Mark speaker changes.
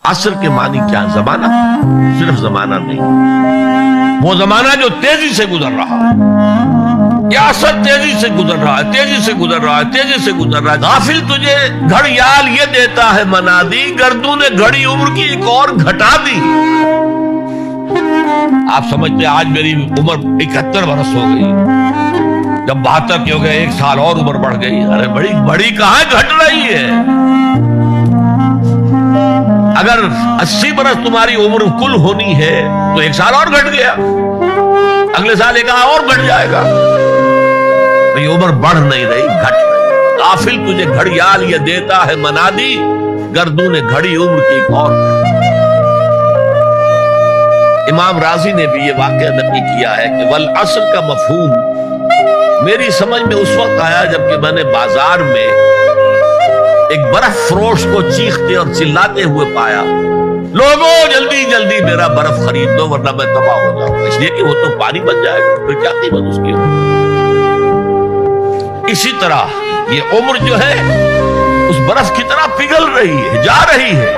Speaker 1: असर के मानी क्या? जमाना, सिर्फ जमाना नहीं, वो जमाना जो तेजी से गुजर रहा है, या असर तेजी से गुजर रहा है, तेजी से गुजर रहा है, तेजी से गुजर रहा है। गाफिल तुझे घड़ियाल ये देता है मनादी, गर्दू ने घड़ी उम्र की एक और घटा दी। आप समझते आज मेरी उम्र 71 बरस हो गई, जब 72 के हो गए 1 साल और उम्र बढ़ गई। अरे बड़ी बड़ी कहां घट रही है? अगर 80 बरस तुम्हारी उम्र कुल होनी है तो 1 साल और घट गया, अगले साल 1 और घट जाएगा। तो ये उम्र बढ़ नहीं रही, घट रही। गाफिल तुझे घड़ियाल ये देता है मनादी, गर्दू ने घड़ी उम्र की एक और। इमाम राजी ने भी ये वाकया नकल किया है कि वल असर का मफहूम मेरी समझ में उस वक्त आया जबकि मैंने बाजार में एक बर्फ फरोश को चीखते और चिल्लाते हुए पाया, लोगों जल्दी जल्दी मेरा बर्फ खरीद दो वरना मैं तबाह हो जाऊंगा। इसलिए कि वो तो पानी बन जाएगा, फिर क्या कीमत उसकी हो। इसी तरह ये उम्र जो है उस बर्फ की तरह पिघल रही है, जा रही है।